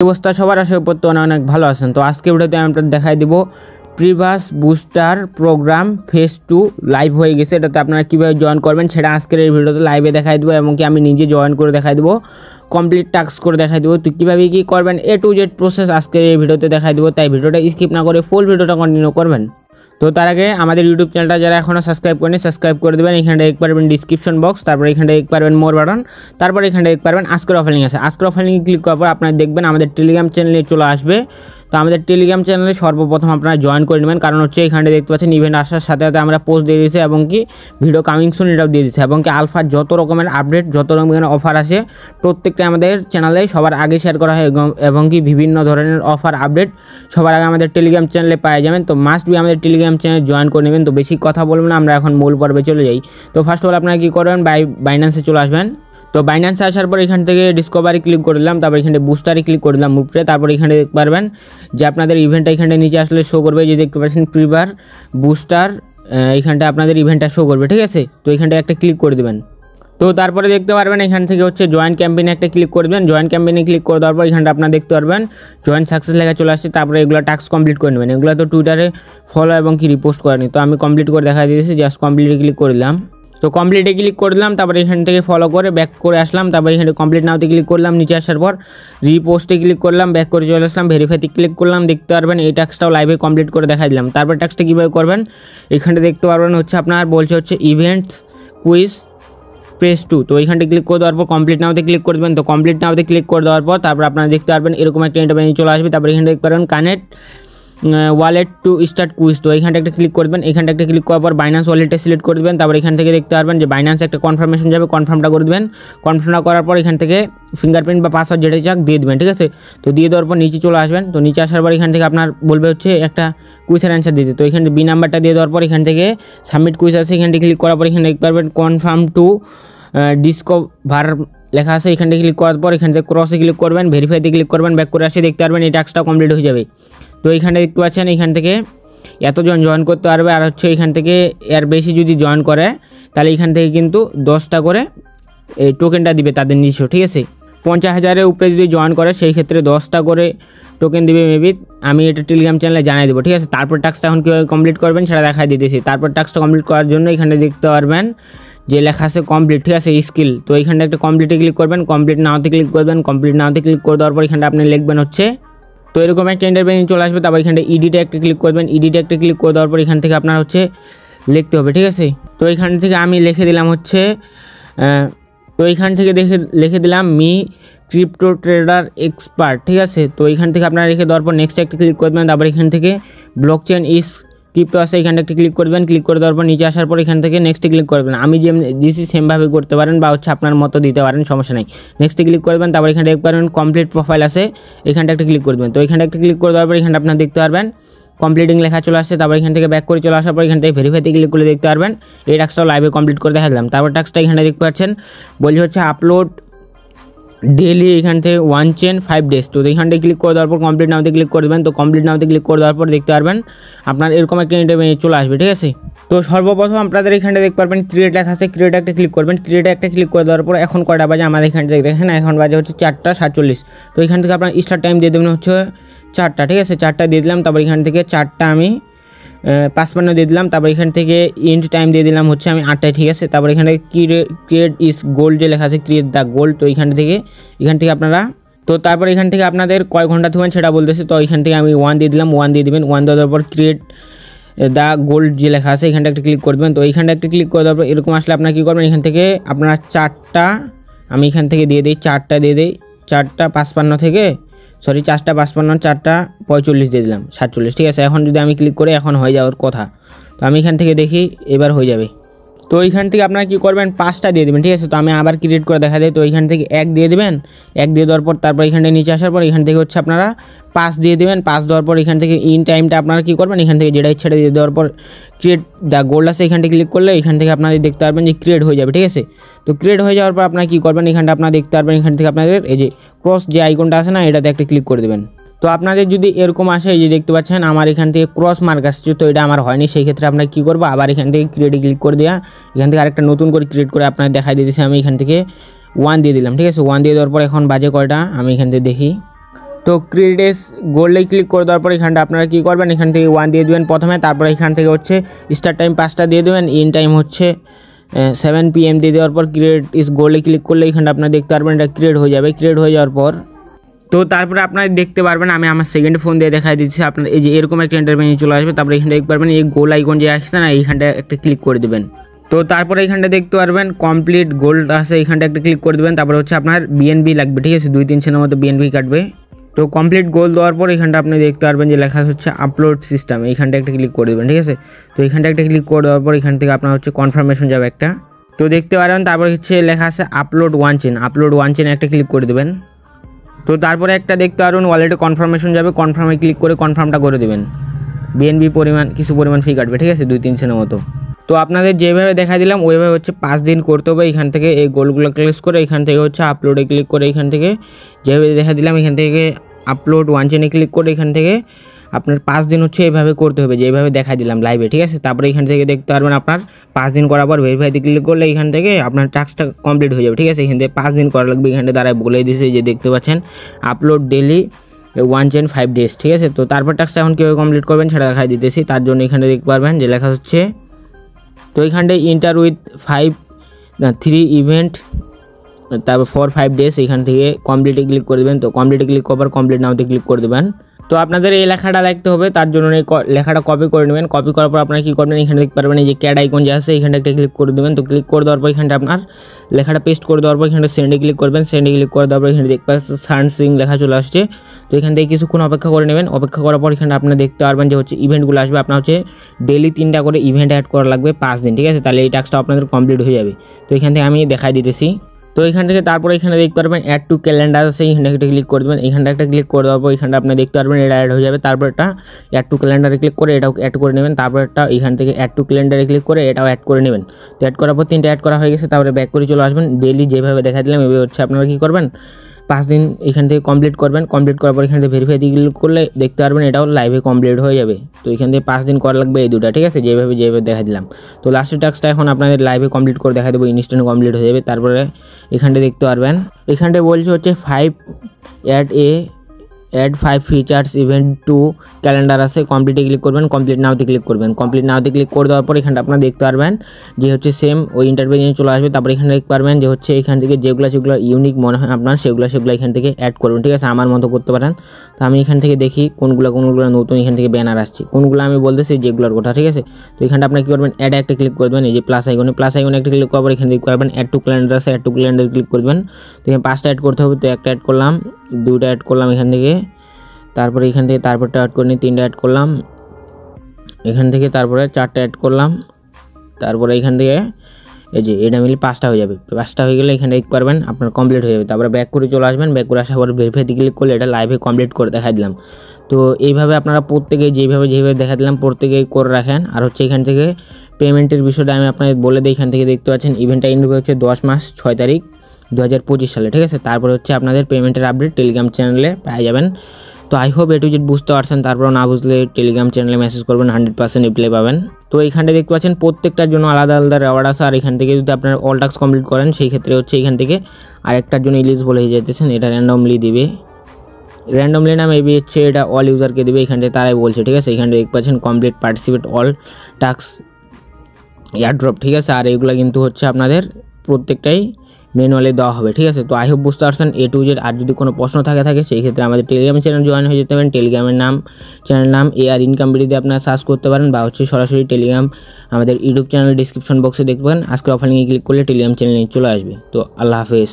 অবস্থা সবার আশা করতে অনেক ভালো আছেন। তো আজকে ভিডিওতে আমি আপনাদের দেখাই দিব প্রিভাস বুস্টার প্রোগ্রাম ফেজ 2 লাইভ হয়ে গেছে। এটাতে আপনারা কীভাবে জয়েন করবেন সেটা আজকের এই ভিডিওতে লাইভে দেখাই দেবো, এবং কি আমি নিজে জয়েন করে দেখাই দেবো, কমপ্লিট টাস্ক করে দেখাই দেবো। তো কীভাবে কী করবেন A to Z প্রসেস আজকের এই ভিডিওতে দেখাই দেবো, তাই ভিডিওটা স্কিপ না করে ফুল ভিডিওটা কন্টিনিউ করবেন। তো তার আগে আমাদের ইউটিউব চ্যানেলটা যারা এখনও সাবস্ক্রাইব করেনি সাবস্ক্রাইব করে দেবেন। এখানটা এক পারবেন ডিসক্রিপশন বক্স, তারপর এখানটা এক পারবেন মোর বাটন, তারপর এখানটা এক পারবেন আজকের অফার লিঙ্ক আছে। আজকের অফার লিঙ্কে ক্লিক করার পর আপনারা দেখবেন আমাদের টেলিগ্রাম চ্যানেলে চলে আসবে। তো আমাদের টেলিগ্রাম চ্যানেলে সর্বপ্রথম আপনারা জয়েন করে নেবেন, কারণ হচ্ছে এখানে দেখতে পাচ্ছেন ইভেন্ট আসার সাথে সাথে আমরা পোস্ট দিয়ে দিয়েছি, এবং কি ভিডিও কামিং সুন এটাও দিয়ে দিচ্ছি, এবং কি আলফার যত রকমের আপডেট যত রকমের অফার আসে প্রত্যেকটা আমাদের চ্যানেলে সবার আগে শেয়ার করা হয়, এবং কি বিভিন্ন ধরনের অফার আপডেট সবার আগে আমাদের টেলিগ্রাম চ্যানেলে পাওয়া যাবেন। তো মাস্ট বি আমাদের টেলিগ্রাম চ্যানেলে জয়েন করে নেবেন। তো বেশি কথা বলবো না, আমরা এখন মূল পর্বে চলে যাই। তো ফার্স্ট অফ অল আপনারা কী করবেন, বাইন্যান্সে চলে আসবেন। তো বাইন্যান্সে আসার পর এখান থেকে ডিসকভারি ক্লিক করে দিলাম, তারপর এখানে বুস্টারে ক্লিক করে দিলাম উপরে, তারপর এখানে দেখতে পারবেন যে আপনাদের ইভেন্টটা এখানে নিচে আসলে শো করবে, যে দেখতে পাচ্ছেন প্রিভার বুস্টার, এইখানটা আপনাদের ইভেন্টটা শো করবে, ঠিক আছে। তো এখানটা একটা ক্লিক করে দেবেন। তো তারপরে দেখতে পারবেন এখান থেকে হচ্ছে জয়েন ক্যাম্পেইনে একটা ক্লিক করে দেবেন। জয়েন ক্যাম্পেইনে ক্লিক করে দেওয়ার পর এখানটা আপনারা দেখতে পারবেন জয়েন সাকসেস লেখা চলে আসছে। তারপরে এগুলো টাস্ক কমপ্লিট করে নেবেন। এগুলো তো টুইটারে ফলো এবং কি রিপোস্ট করেনি, তো আমি কমপ্লিট করে দেখা দিয়েছি, জাস্ট কমপ্লিটে ক্লিক করে দিলাম। তো কমপ্লিটে ক্লিক করে দিলাম, তারপরে এখান থেকে ফলো করে ব্যাক করে আসলাম, তারপরে এখানে কমপ্লিট নাওতে ক্লিক করলাম, নিচে আসার পর রিপোস্টে ক্লিক করলাম, ব্যাক করে চলে আসলাম, ভেরিফাইতে ক্লিক করলাম। দেখতে পারবেন এই টাস্কটাও লাইভে কমপ্লিট করে দেখা দিলাম। তারপর টাস্কটা কীভাবে করবেন এখানে দেখতে পারবেন হচ্ছে আপনার বলছে হচ্ছে ইভেন্টস কুইজ ফেজ 2। তো এইখানটা ক্লিক করে দেওয়ার পর কমপ্লিট নাওতে ক্লিক করে দেবেন। তো কমপ্লিট নাওতে ক্লিক করে দেওয়ার পর তারপর আপনারা দেখতে পারবেন এরকম একটা ইন্টারভিউ চলে আসবে। তারপর এখানে দেখতে পারবেন connect wallet to start quiz. তো এইখানটা একটা ক্লিক করবেন। এখানটা একটা ক্লিক করার পর বাইন্যান্স ওয়ালেটে সিলেক্ট করে দেবেন। তারপর এখান থেকে দেখতে পারবেন যে বাইন্যান্স একটা কনফার্মেশন যাবে, কনফার্মটা করে দেবেন। কনফার্মটা করার পর এখান থেকে ফিঙ্গারপ্রিন্ট বা পাসওয়ার্ড যেটা চাক দিয়ে দেবেন, ঠিক আছে। তো দিয়ে দেওয়ার পর নিচে চলে আসবেন। তো নিচে আসার পর এখান থেকে আপনার বলবে হচ্ছে একটা কুইজের অ্যান্সার দিতে। তো এখানে বি নাম্বারটা দিয়ে দেওয়ার পর এখান থেকে সাবমিট কুইজ আছে, এখান থেকে ক্লিক করার পর এখানে দেখতে পারবেন কনফার্ম টু ডিসকভার লেখা আছে। এখান থেকে ক্লিক করার পর এখান থেকে ক্রসে ক্লিক করবেন, ভেরিফাইতে ক্লিক করবেন, ব্যাক করে আসে দেখতে পারবেন এই টাস্কটা কমপ্লিট হয়ে যাবে। তো এইখানে দেখতে পাচ্ছেন এখান থেকে এতজন জয়েন করতে পারবে, আর হচ্ছে এখান থেকে এর বেশি যদি জয়েন করে তাহলে এখান থেকে কিন্তু 10টা করে এই টোকেনটা দিবে তাদের নিজস্ব, ঠিক আছে। 50,000-এর উপরে যদি জয়েন করে সেই ক্ষেত্রে 10টা করে টোকেন দিবে মেবি, আমি এটা টেলিগ্রাম চ্যানেলে জানাই দেবো, ঠিক আছে। তারপর টাস্কটা এখন কীভাবে কমপ্লিট করবেন সেটা দেখাই দিতেছি। তারপর টাস্কটা কমপ্লিট করার জন্য এখানে দেখতে পারবেন যে লেখা আছে কমপ্লিট, ঠিক আছে, স্কিল। তো এইখানটা একটা কমপ্লিটে ক্লিক করবেন, কমপ্লিট নাওতে ক্লিক করবেন। কমপ্লিট নাওতে ক্লিক করে দেওয়ার পর এখানটা আপনি লিখবেন হচ্ছে, তো এরকম একটা ইন্টারভিউ চলে আসবে। তারপর এখানটা ইডিটে একটা ক্লিক করবেন। ইডিটে একটা ক্লিক করে দেওয়ার পর এখান থেকে আপনার হচ্ছে লিখতে হবে, ঠিক আছে। তো এখান থেকে আমি লিখে দিলাম হচ্ছে তো এইখান থেকে লিখে দিলাম মি ক্রিপ্টো ট্রেডার এক্সপার্ট, ঠিক আছে। তো এইখান থেকে আপনারা লিখে দেওয়ার পর নেক্সট একটা ক্লিক করবেন। তারপর এখান থেকে ব্লক চেন ইস ক্রিপ্টো আছে, এখানটা একটা ক্লিক করবেন। ক্লিক করে দেওয়ার পর নিচে আসার পর এখান থেকে নেক্সটে ক্লিক করবেন। আমি যে দিছি সেমভাবে করতে পারেন বা হচ্ছে আপনার মতো দিতে পারেন, সমস্যা নেই। নেক্সটে ক্লিক করবেন। তারপর এখানে দেখতে পারবেন কমপ্লিট প্রোফাইল আছে, এখানটা একটা ক্লিক করবেন। তো এখানটা একটা ক্লিক করে দেওয়ার পর এখানটা আপনারা দেখতে পারবেন কমপ্লিটিং লেখা চলে আসছে। তারপর এখান থেকে ব্যাক করে চলে আসার পর এখান থেকে ভেরিফাইতে ক্লিক করে দেখতে পারবেন এই টাস্কটাও লাইভে কমপ্লিট করে দেখা দিলাম। তারপর টাস্কটা এখানে দেখতে পাচ্ছেন বলছে হচ্ছে আপলোড ডেলি, এখান থেকে 1 চেন 5 ডেজ। তো এখানটায় ক্লিক করে দেওয়ার পর কমপ্লিট নাওতে ক্লিক করে দেবেন। তো কমপ্লিট নাওতে ক্লিক করে দেওয়ার পর দেখতে পারবেন আপনার এরকম একটা ইন্টারভিউ চলে আসবে, ঠিক আছে। তো সর্বপ্রথম আপনাদের এখানটা দেখতে পারবেন ক্রিয়েট লেখা আছে, ক্রিয়েট একটা ক্লিক করবেন। ক্রিয়েটে একটা ক্লিক করে দেওয়ার পর এখন কয়টা বাজে আমাদের এখানটা দেখেন, এখন বাজে হচ্ছে 4টা 47। তো এখান থেকে আপনার স্টার্ট টাইম দিয়ে দেবেন হচ্ছে 4টা, ঠিক আছে। 4টা দিয়ে দিলাম। তারপর এখান থেকে 4টা আমি 55 দিয়ে দিলাম। তারপর এখান থেকে ইন্ট টাইম দিয়ে দিলাম হচ্ছে আমি 8টায়, ঠিক আছে। তারপর এখানে ক্রিয়েট ইস গোল্ড যে লেখা আছে, ক্রিয়েট দ্য গোল্ড। তো এখান থেকে আপনারা তো তারপর এখান থেকে আপনাদের কয় ঘন্টা থাকবেন সেটা বলতেছে। তো এখান থেকে আমি 1 দিয়ে দিলাম, 1 দিয়ে দেবেন। 1 দেওয়ার পর ক্রিয়েট দ্য গোল্ড যে লেখা আছে এখানটা একটা ক্লিক করবেন। তো এইখানটা একটা ক্লিক করে দেওয়ার পর এরকম আসলে আপনারা কী করবেন, এখান থেকে আপনারা 4টা আমি এখান থেকে দিয়ে দিই, 4টা দিয়ে দিই, 4টা 55 থেকে 4টা 55, 4টা 45 দিয়ে দিলাম 47, ঠিক আছে। এখন যদি আমি ক্লিক করে এখন হয়ে যাওয়ার কথা, তো আমি এখান থেকে দেখি এবার হয়ে যাবে। তো এইখান থেকে আপনারা কী করবেন 5টা দিয়ে দেবেন, ঠিক আছে। তো আমি আবার ক্রিয়েট করে দেখা দেয়। তো এইখান থেকে 1 দিয়ে দেবেন, 1 দিয়ে দেওয়ার পর তারপর এখানটা নিচে আসার পর এখান থেকে হচ্ছে আপনারা 5 দিয়ে দেবেন। 5 দেওয়ার পর এখান থেকে ইন টাইমটা আপনারা কী করবেন, এখান থেকে যেটা ইচ্ছা দিয়ে দেওয়ার পর ক্রিয়েট দ্য গোল্ড আছে এখানটা ক্লিক করলে এখান থেকে আপনাদের দেখতে পারবেন যে ক্রিয়েট হয়ে যাবে, ঠিক আছে। তো ক্রিয়েট হয়ে যাওয়ার পর আপনারা কী করবেন, এখানটা আপনারা দেখতে পারবেন এখান থেকে আপনাদের এই যে ক্রস যে আইকনটা আছে না, এটাতে একটা ক্লিক করে দেবেন। তো আপনাদের যদি এরকম আসে, এই যে দেখতে পাচ্ছেন আমার এখান থেকে ক্রস মার্ক আসছে, তো এটা আমার হয়নি, সেই ক্ষেত্রে আপনারা কী করবো, আবার এখান থেকে ক্রিয়েটে ক্লিক করে দেওয়া, এখান থেকে আরেকটা নতুন করে ক্রিয়েট করে আপনাদের দেখাই দিতেছি। আমি এখান থেকে 1 দিয়ে দিলাম, ঠিক আছে। 1 দিয়ে দেওয়ার পর এখন বাজে কয়টা আমি এখান থেকে দেখি, তো ক্রিয়েট গোল্ডে ক্লিক করে দেওয়ার পর এখানটা আপনারা কী করবেন, এখান থেকে 1 দিয়ে দেবেন প্রথমে, তারপরে এখান থেকে হচ্ছে স্টার্ট টাইম 5টা দিয়ে দেবেন, ইন টাইম হচ্ছে 7 PM দিয়ে দেওয়ার পর ক্রিয়েট গোল্ডে ক্লিক করলে এখানটা আপনারা দেখতে পারবেন এটা ক্রিয়েট হয়ে যাবে। ক্রিয়েট হয়ে যাওয়ার পর তো তারপরে আপনারা দেখতে পারবেন, আমি আমার সেকেন্ড ফোন দিয়ে দেখাই দিচ্ছি আপনার এই যে এরকম একটা ইন্টারভিউ চলে আসবে। তারপরে এখানটা দেখতে পারবেন এই গোল আইকন যে আসছে না, এইখানটা একটা ক্লিক করে দেবেন। তো তারপরে এখানটা দেখতে পারবেন কমপ্লিট গোল্ড আছে, এইখানটা একটা ক্লিক করে দেবেন। তারপরে হচ্ছে আপনার BNB লাগবে, ঠিক আছে, 2-3 সেকেন্ডের মতো BNB কাটবে। তো কমপ্লিট গোল দেওয়ার পর এখানটা আপনি দেখতে পারবেন যে লেখা হচ্ছে আপলোড সিস্টেম, এইখানটা একটা ক্লিক করে দেবেন, ঠিক আছে। তো এইখানটা একটা ক্লিক করে দেওয়ার পর এখান থেকে আপনার হচ্ছে কনফার্মেশন যাবে একটা, তো দেখতে পারবেন। তারপর হচ্ছে লেখা আছে আপলোড ওয়ান চেন একটা ক্লিক করে দেবেন। তো তারপরে একটা দেখতে পারবেন ওয়ালেটে কনফার্মেশন যাবে, কনফার্মে ক্লিক করে কনফার্মটা করে দেবেন। BNB কিছু পরিমাণ ফি কাটবে, ঠিক আছে, 2-3 সেকেন্ডের মতো। তো আপনাদের যেভাবে দেখা দিলাম ওইভাবে হচ্ছে 5 দিন করতে হবে। এখান থেকে এই গোলগুলো ক্লিক করে এখান থেকে হচ্ছে আপলোডে ক্লিক করে এখান থেকে যেভাবে দেখা দিলাম এখান থেকে আপলোড ওয়ান চেনে ক্লিক করে এখান থেকে আপনার 5 দিন হচ্ছে এইভাবে করতে হবে যেভাবে দেখা দিলাম লাইভে, ঠিক আছে। তারপরে এখান থেকে দেখতে পারবেন আপনার 5 দিন করার পর ভেরিফাইতে ক্লিক করলে এখান থেকে আপনার টাস্কটা কমপ্লিট হয়ে যাবে, ঠিক আছে। এখান থেকে 5 দিন করা লাগবে, এখানে দ্বারা বলে দিয়েছে যে দেখতে পাচ্ছেন আপলোড ডেলি 1 চেন 5 ডেজ, ঠিক আছে। তো তারপর টাস্কটা এখন কীভাবে কমপ্লিট করবেন সেটা দেখাই দিতেছি। তার জন্য এখানে দেখতে পারবেন যে লেখা হচ্ছে, তো এখানটায় ইন্টার উইথ 3 ইভেন্ট তারপর 4-5 ডেজ, এখান থেকে কমপ্লিটে ক্লিক করে দেবেন। তো কমপ্লিটে ক্লিক করার কমপ্লিট নাওতে ক্লিক করে দেবেন। তো আপনাদের এই লেখাটা লিখতে হবে, তার জন্য এই লেখাটা কপি করে নেবেন। কপি করার পর আপনারা কী করবেন, এখানে দেখতে পারবেন এই যে ক্যাড আইকন যে আছে এখানটা একটা ক্লিক করে দেবেন। তো ক্লিক করে দেওয়ার পর এখানটা আপনার লেখাটা পেস্ট করে দেওয়ার পর এখানটা সেন্ডে ক্লিক করবেন। সেন্ডে ক্লিক করে দেওয়ার পর এখানে দেখতে পাচ্ছেন সানসুইং লেখা চলে আসছে। তো এখান থেকে কিছুক্ষণ অপেক্ষা করে নেবেন। অপেক্ষা করার পর এখানে আপনারা দেখতে পারবেন যে হচ্ছে ইভেন্টগুলো আসবে। আপনার হচ্ছে ডেলি 3টা করে ইভেন্ট অ্যাড করা লাগবে 5 দিন, ঠিক আছে। তাহলে এই টাস্কটা আপনাদের কমপ্লিট হয়ে যাবে। তো এখান থেকে আমি দেখাই দিতেছি। তো এখান থেকে তারপরে এখানে দেখতে পারবেন অ্যাড টু ক্যালেন্ডার আছে, এখানে একটা ক্লিক করে দেবেন। এখানটা একটা ক্লিক করে দেওয়ার পর এখানটা আপনি দেখতে পারবেন এটা অ্যাড হয়ে যাবে। তারপর একটা অ্যাড টু ক্যালেন্ডারে ক্লিক করে এটাও অ্যাড করে নেবেন। তারপর একটা এখান থেকে অ্যাড টু ক্যালেন্ডারে ক্লিক করে এটাও অ্যাড করে নেবেন। তো অ্যাড করার পর 3টা অ্যাড করা হয়ে গেছে। তারপরে ব্যাক করে চলে আসবেন। ডেলি যেভাবে দেখা দিলাম এভাবে হচ্ছে আপনারা কী করবেন, 5 দিন এখান থেকে কমপ্লিট করবেন। কমপ্লিট করার পর এখান থেকে ভেরিফাই দিয়ে ক্লিক করলে দেখতে পারবেন এটাও লাইভে কমপ্লিট হয়ে যাবে। তো এখান থেকে 5 দিন করা লাগবে এই দুটা, ঠিক আছে, যেভাবে দেখা দিলাম। তো লাস্টের টাস্কটা এখন আপনাদের লাইভে কমপ্লিট করে দেখা দেবো, ইনস্ট্যান্ট কমপ্লিট হয়ে যাবে। তারপরে এখানটা দেখতে পারবেন এখানটায় বলছে হচ্ছে 5 add 5 features event to calendar আছে, কমপ্লিটে ক্লিক করবেন। কমপ্লিট নাওতে ক্লিক করবেন। কমপ্লিট নাওতে ক্লিক করে দেওয়ার পর এখানটা আপনারা দেখতে পারবেন যে হচ্ছে সেম ওই ইন্টারভিউ চলে আসবে। তারপরে এখানে দেখতে পারবেন যে হচ্ছে এখান থেকে যেগুলো ইউনিক মনে হয় আপনার সেগুলো এখান থেকে অ্যাড করবেন, ঠিক আছে, আমার মতো করতে পারেন। তো আমি এখান থেকে দেখি কোনগুলো নতুন এখান থেকে ব্যানার আসছে, কোনগুলো আমি বলতেছি যেগুলোর কথা, ঠিক আছে। তো এখানটা আপনি কী করবেন, অ্যাড একটা ক্লিক করবেন, এই যে প্লাস আইকনে একটা ক্লিক করার পর এখানে দেখতে পারবেন অ্যাড টু ক্যালেন্ডার আছে, অ্যাড টু ক্যালেন্ডার ক্লিক করবেন। তো এখানে 5টা অ্যাড করতে হবে। তো একটা অ্যাড করলাম, 2টা অ্যাড করলাম এখান থেকে, তারপরে এখান থেকে তারপরটা অ্যাড করে নিই, 3টা অ্যাড করলাম এখান থেকে, তারপরে 4টা অ্যাড করলাম, তারপরে এখান থেকে এই যে এটা মিলে 5টা হয়ে যাবে। 5টা হয়ে গেলে এখানে দেখতে পারবেন আপনার কমপ্লিট হয়ে যাবে। তারপরে ব্যাক করে চলে আসবেন। ব্যাক করে আসার পর ভেরিফাইতে ক্লিক করলে এটা লাইভে কমপ্লিট করে দেখা দিলাম। তো এইভাবে আপনারা প্রত্যেকে যেভাবে দেখা দিলাম প্রত্যেকেই করে রাখেন। আর হচ্ছে এখান থেকে পেমেন্টের বিষয়টা আমি আপনাদের বলে দিই। এখান থেকে দেখতে পাচ্ছেন ইভেন্টটা এন্ড হচ্ছে 10 মাস 6 তারিখ 2025 সালে, ঠিক আছে। তারপরে হচ্ছে আপনাদের পেমেন্টের আপডেট টেলিগ্রাম চ্যানেলে পেয়ে যাবেন। তো আই হোপ এটু যেটা বুঝতে পারছেন, তারপরে না বুঝলে টেলিগ্রাম চ্যানেলে মেসেজ করবেন, 100% রিপ্লাই পাবেন। তো এইখানটা দেখতে পাচ্ছেন প্রত্যেকটার জন্য আলাদা আলাদা রেওয়ার্ড আছে। আর এখান থেকে যদি আপনারা অল টাস্ক কমপ্লিট করেন সেই ক্ষেত্রে হচ্ছে এখান থেকে আরেকটার জন্য এলিজিবল হয়ে যেতেছেন। এটা র্যান্ডমলি দিবে, র্যান্ডমলি না মেবি হচ্ছে এটা অল ইউজারকে দেবে, এখান থেকে তারাই বলছে, ঠিক আছে। এখানে দেখতে পাচ্ছেন complete participate all task airdrop, ঠিক আছে। আর এগুলো কিন্তু হচ্ছে আপনাদের প্রত্যেকটাই ম্যানুয়ালি দেওয়া হবে, ঠিক আছে। তো আই হোপ বুঝতে পারছেন A to Z। আর যদি কোনো প্রশ্ন থাকে সেই ক্ষেত্রে আমাদের টেলিগ্রাম চ্যানেল জয়েন হয়ে যেতে পারেন। টেলিগ্রামের চ্যানেল নাম AR ইনকাম ভিডিও দিয়ে আপনারা সার্চ করতে পারেন, বা হচ্ছে সরাসরি টেলিগ্রাম আমাদের ইউটিউব চ্যানেল ডিসক্রিপশন বক্সে দেখবেন। আজকে অফার লিঙ্কে ক্লিক করলে টেলিগ্রাম চ্যানেলে চলে আসবে। তো আল্লাহ হাফেজ।